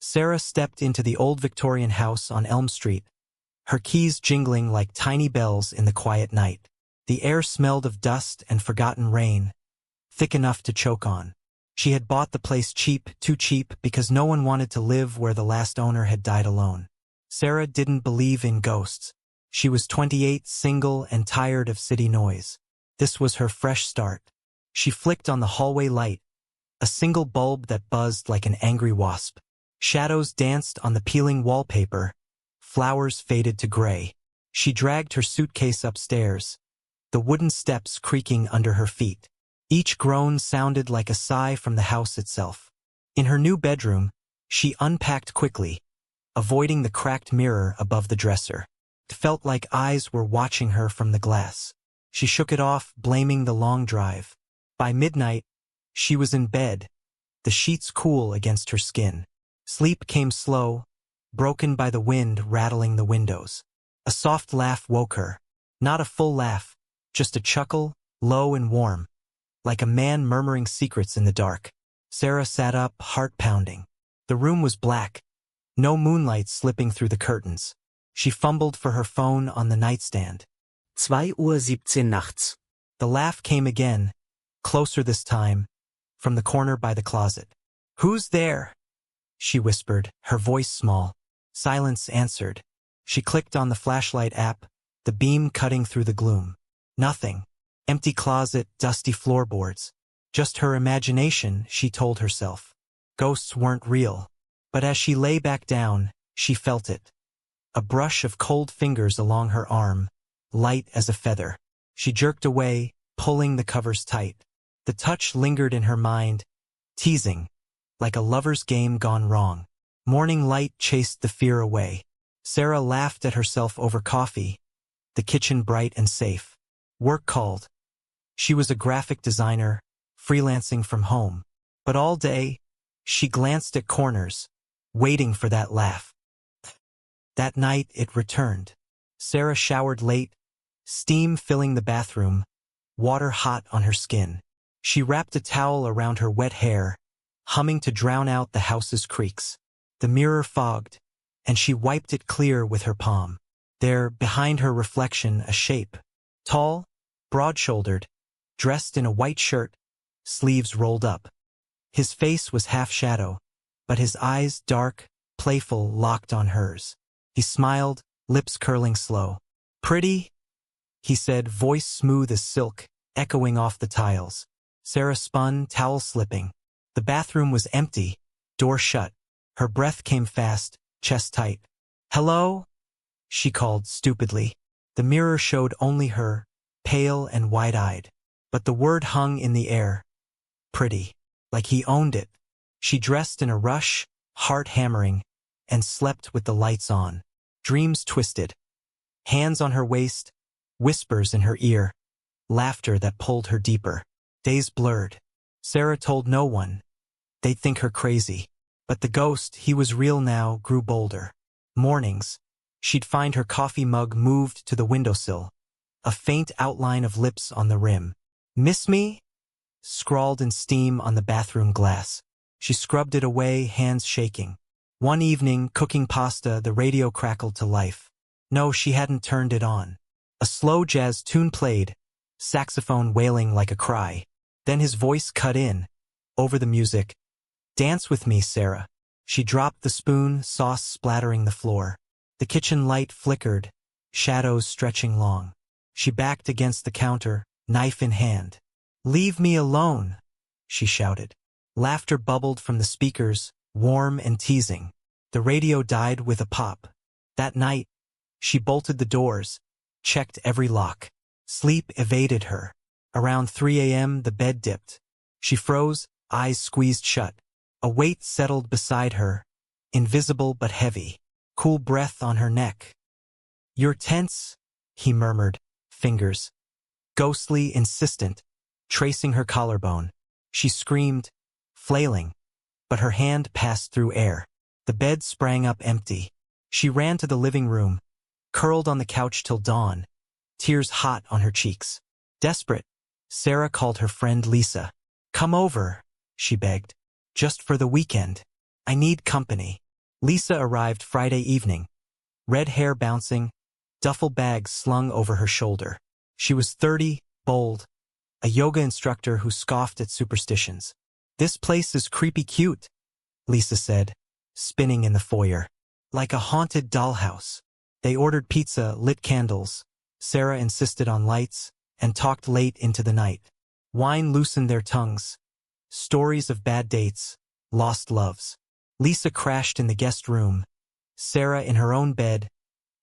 Sarah stepped into the old Victorian house on Elm Street, her keys jingling like tiny bells in the quiet night. The air smelled of dust and forgotten rain, thick enough to choke on. She had bought the place cheap, too cheap, because no one wanted to live where the last owner had died alone. Sarah didn't believe in ghosts. She was 28, single, and tired of city noise. This was her fresh start. She flicked on the hallway light, a single bulb that buzzed like an angry wasp. Shadows danced on the peeling wallpaper. Flowers faded to gray. She dragged her suitcase upstairs, the wooden steps creaking under her feet. Each groan sounded like a sigh from the house itself. In her new bedroom, she unpacked quickly, avoiding the cracked mirror above the dresser. It felt like eyes were watching her from the glass. She shook it off, blaming the long drive. By midnight, she was in bed, the sheets cool against her skin. Sleep came slow, broken by the wind rattling the windows. A soft laugh woke her. Not a full laugh, just a chuckle, low and warm, like a man murmuring secrets in the dark. Sarah sat up, heart pounding. The room was black, no moonlight slipping through the curtains. She fumbled for her phone on the nightstand. 2:17 Uhr nachts. The laugh came again, closer this time, from the corner by the closet. "Who's there?" she whispered, her voice small. Silence answered. She clicked on the flashlight app, the beam cutting through the gloom. Nothing. Empty closet, dusty floorboards. Just her imagination, she told herself. Ghosts weren't real. But as she lay back down, she felt it. A brush of cold fingers along her arm, light as a feather. She jerked away, pulling the covers tight. The touch lingered in her mind, teasing, like a lover's game gone wrong. Morning light chased the fear away. Sarah laughed at herself over coffee, the kitchen bright and safe. Work called. She was a graphic designer, freelancing from home. But all day, she glanced at corners, waiting for that laugh. That night it returned. Sarah showered late, steam filling the bathroom, water hot on her skin. She wrapped a towel around her wet hair, humming to drown out the house's creaks. The mirror fogged, and she wiped it clear with her palm. There, behind her reflection, a shape. Tall, broad-shouldered, dressed in a white shirt, sleeves rolled up. His face was half shadow, but his eyes, dark, playful, locked on hers. He smiled, lips curling slow. "Pretty?" he said, voice smooth as silk, echoing off the tiles. Sarah spun, towel slipping. The bathroom was empty, door shut. Her breath came fast, chest tight. "Hello?" she called stupidly. The mirror showed only her, pale and wide-eyed. But the word hung in the air. Pretty. Like he owned it. She dressed in a rush, heart hammering, and slept with the lights on. Dreams twisted. Hands on her waist, whispers in her ear, laughter that pulled her deeper. Days blurred. Sarah told no one. They'd think her crazy. But the ghost, he was real now, grew bolder. Mornings, she'd find her coffee mug moved to the windowsill, a faint outline of lips on the rim. "Miss me?" scrawled in steam on the bathroom glass. She scrubbed it away, hands shaking. One evening, cooking pasta, the radio crackled to life. No, she hadn't turned it on. A slow jazz tune played, saxophone wailing like a cry. Then his voice cut in, over the music. "Dance with me, Sarah." She dropped the spoon, sauce splattering the floor. The kitchen light flickered, shadows stretching long. She backed against the counter, knife in hand. "Leave me alone," she shouted. Laughter bubbled from the speakers, warm and teasing. The radio died with a pop. That night, she bolted the doors, checked every lock. Sleep evaded her. Around 3 a.m. the bed dipped. She froze, eyes squeezed shut. A weight settled beside her, invisible but heavy. Cool breath on her neck. "You're tense," he murmured, fingers. Ghostly, insistent, tracing her collarbone. She screamed, flailing, but her hand passed through air. The bed sprang up empty. She ran to the living room, curled on the couch till dawn, tears hot on her cheeks. Desperate, Sarah called her friend Lisa. "Come over," she begged. "Just for the weekend. I need company." Lisa arrived Friday evening, red hair bouncing, duffel bag slung over her shoulder. She was 30, bold, a yoga instructor who scoffed at superstitions. "This place is creepy cute," Lisa said, spinning in the foyer. "Like a haunted dollhouse." They ordered pizza, lit candles. Sarah insisted on lights, and talked late into the night. Wine loosened their tongues. Stories of bad dates, lost loves. Lisa crashed in the guest room. Sarah in her own bed,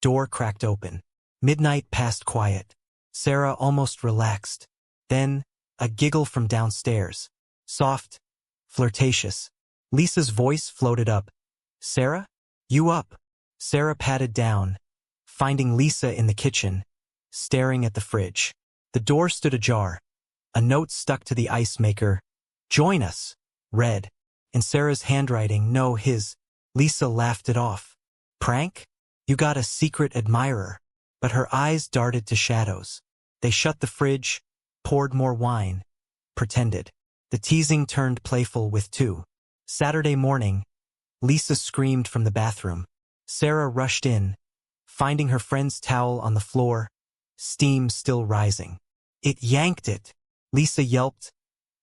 door cracked open. Midnight passed quiet. Sarah almost relaxed. Then, a giggle from downstairs. Soft, flirtatious. Lisa's voice floated up. "Sarah? You up?" Sarah patted down, finding Lisa in the kitchen, staring at the fridge. The door stood ajar. A note stuck to the ice maker. "Join us," read. In Sarah's handwriting, no, his. Lisa laughed it off. "Prank? You got a secret admirer." But her eyes darted to shadows. They shut the fridge, poured more wine, pretended. The teasing turned playful with two. Saturday morning, Lisa screamed from the bathroom. Sarah rushed in, finding her friend's towel on the floor, steam still rising. "It yanked it," Lisa yelped,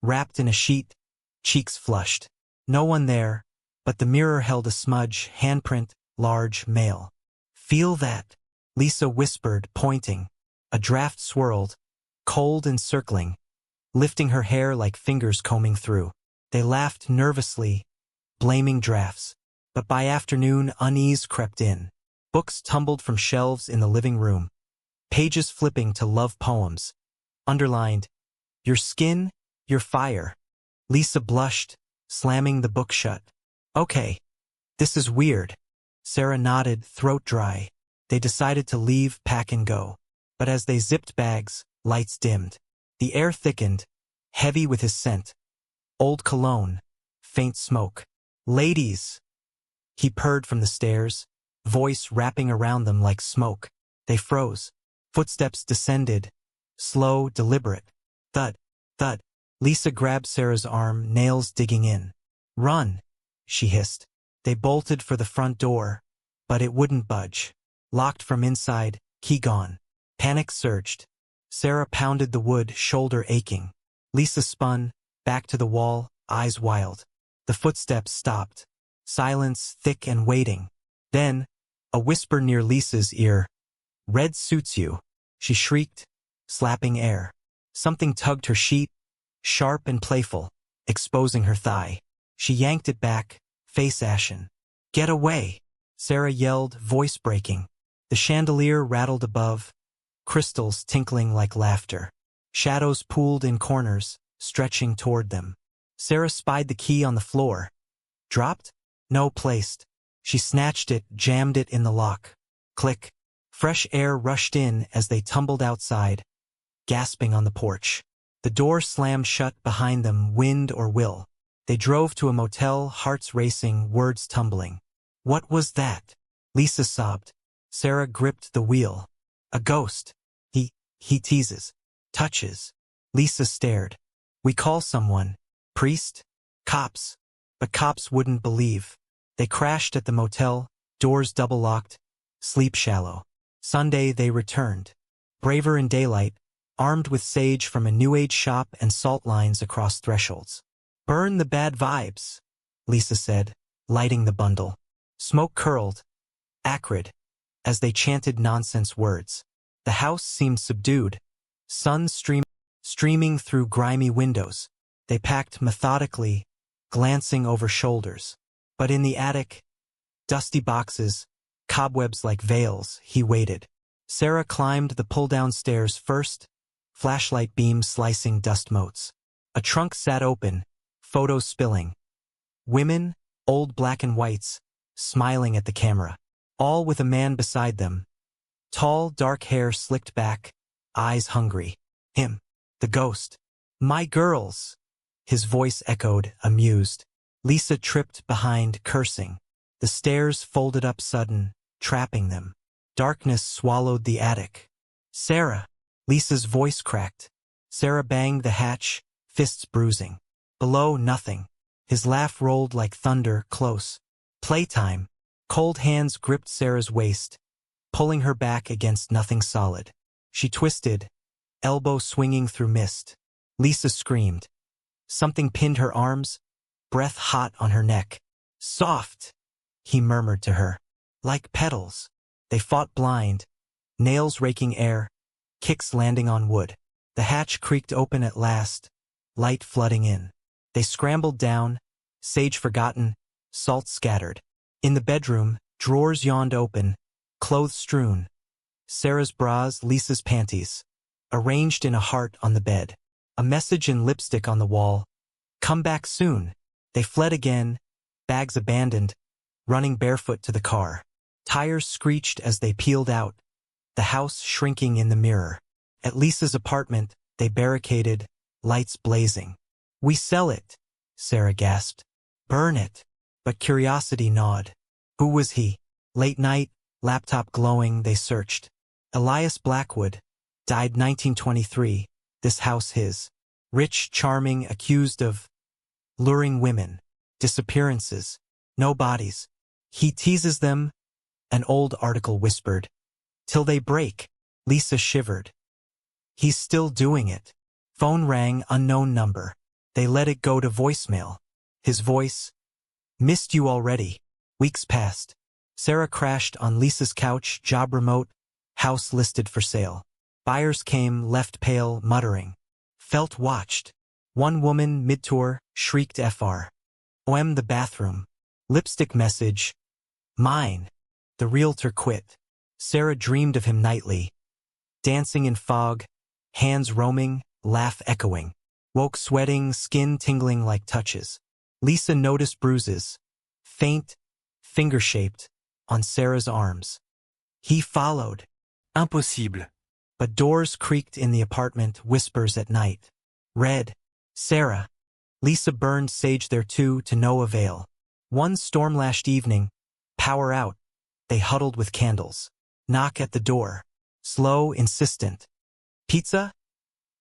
wrapped in a sheet, cheeks flushed. No one there, but the mirror held a smudge, handprint, large, male. "Feel that?" Lisa whispered, pointing. A draft swirled, cold and circling, lifting her hair like fingers combing through. They laughed nervously, blaming drafts. But by afternoon, unease crept in. Books tumbled from shelves in the living room. Pages flipping to love poems. Underlined, "Your skin, your fire." Lisa blushed, slamming the book shut. "Okay. This is weird." Sarah nodded, throat dry. They decided to leave, pack and go. But as they zipped bags, lights dimmed. The air thickened, heavy with his scent. Old cologne, faint smoke. "Ladies!" He purred from the stairs, voice wrapping around them like smoke. They froze. Footsteps descended, slow, deliberate. Thud, thud. Lisa grabbed Sarah's arm, nails digging in. "Run," she hissed. They bolted for the front door, but it wouldn't budge. Locked from inside, key gone. Panic surged. Sarah pounded the wood, shoulder aching. Lisa spun, back to the wall, eyes wild. The footsteps stopped. Silence, thick and waiting. Then, a whisper near Lisa's ear. "Red suits you," she shrieked, slapping air. Something tugged her sheet, sharp and playful, exposing her thigh. She yanked it back, face ashen. "Get away!" Sarah yelled, voice breaking. The chandelier rattled above, crystals tinkling like laughter. Shadows pooled in corners, stretching toward them. Sarah spied the key on the floor. Dropped? No, placed. She snatched it, jammed it in the lock. Click. Fresh air rushed in as they tumbled outside, gasping on the porch. The door slammed shut behind them, wind or will. They drove to a motel, hearts racing, words tumbling. "What was that?" Lisa sobbed. Sarah gripped the wheel. "A ghost. He teases. Touches." Lisa stared. "We call someone. Priest? Cops." But cops wouldn't believe. They crashed at the motel, doors double-locked, sleep shallow. Sunday they returned. Braver in daylight, armed with sage from a New Age shop and salt lines across thresholds. "Burn the bad vibes," Lisa said, lighting the bundle. Smoke curled, acrid, as they chanted nonsense words. The house seemed subdued, sun streaming through grimy windows. They packed methodically, glancing over shoulders. But in the attic, dusty boxes, cobwebs like veils, he waited. Sarah climbed the pull-down stairs first, flashlight beam slicing dust motes. A trunk sat open, photos spilling. Women, old black and whites, smiling at the camera. All with a man beside them. Tall, dark hair slicked back, eyes hungry. Him, the ghost. "My girls!" His voice echoed, amused. Lisa tripped behind, cursing. The stairs folded up sudden, trapping them. Darkness swallowed the attic. "Sarah!" Lisa's voice cracked. Sarah banged the hatch, fists bruising. Below, nothing. His laugh rolled like thunder, close. "Playtime." Cold hands gripped Sarah's waist, pulling her back against nothing solid. She twisted, elbow swinging through mist. Lisa screamed. Something pinned her arms, breath hot on her neck. Soft, he murmured to her. Like petals. They fought blind, nails raking air, kicks landing on wood. The hatch creaked open at last, light flooding in. They scrambled down, sage forgotten, salt scattered. In the bedroom, drawers yawned open, clothes strewn. Sarah's bras, Lisa's panties, arranged in a heart on the bed. A message in lipstick on the wall. Come back soon. They fled again, bags abandoned, running barefoot to the car. Tires screeched as they peeled out, the house shrinking in the mirror. At Lisa's apartment, they barricaded, lights blazing. We sell it, Sarah gasped. Burn it. But curiosity gnawed. Who was he? Late night, laptop glowing, they searched. Elias Blackwood, died 1923, this house his. Rich, charming, accused of luring women, disappearances, no bodies. He teases them, an old article whispered. Till they break, Lisa shivered. He's still doing it. Phone rang, unknown number. They let it go to voicemail. His voice, missed you already. Weeks passed. Sarah crashed on Lisa's couch, job remote, house listed for sale. Buyers came, left pale, muttering. Felt watched. One woman, mid-tour, shrieked Fr. OM the bathroom. Lipstick message. Mine. The realtor quit. Sarah dreamed of him nightly. Dancing in fog, hands roaming, laugh echoing. Woke sweating, skin tingling like touches. Lisa noticed bruises, faint, finger-shaped, on Sarah's arms. He followed. Impossible. But doors creaked in the apartment, whispers at night. Red. Sarah. Lisa burned sage there too, to no avail. One storm-lashed evening, power out. They huddled with candles. Knock at the door. Slow, insistent. Pizza?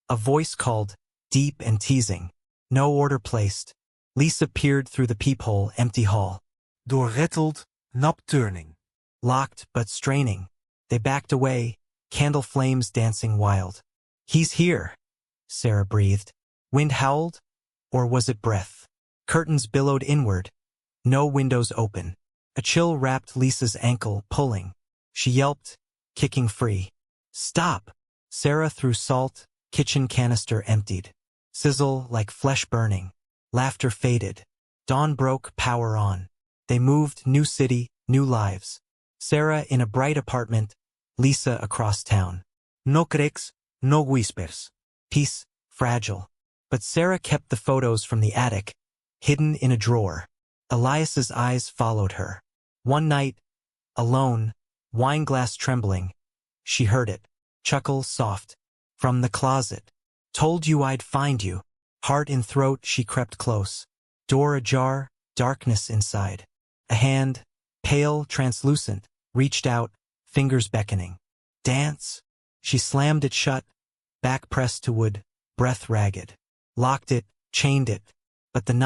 A voice called, deep and teasing. No order placed. Lisa peered through the peephole, empty hall. Door rattled, knob turning. Locked but straining. They backed away, candle flames dancing wild. He's here, Sarah breathed. Wind howled? Or was it breath? Curtains billowed inward. No windows open. A chill wrapped Lisa's ankle, pulling. She yelped, kicking free. Stop! Sarah threw salt, kitchen canister emptied. Sizzle like flesh burning. Laughter faded. Dawn broke, power on. They moved, new city, new lives. Sarah in a bright apartment, Lisa across town. No cracks, no whispers. Peace, fragile. But Sarah kept the photos from the attic, hidden in a drawer. Elias's eyes followed her. One night, alone, wine glass trembling, she heard it, chuckle soft, from the closet. Told you I'd find you. Heart in throat, she crept close. Door ajar, darkness inside. A hand, pale, translucent, reached out, fingers beckoning. Dance? She slammed it shut, back pressed to wood, breath ragged. Locked it, chained it, but the knob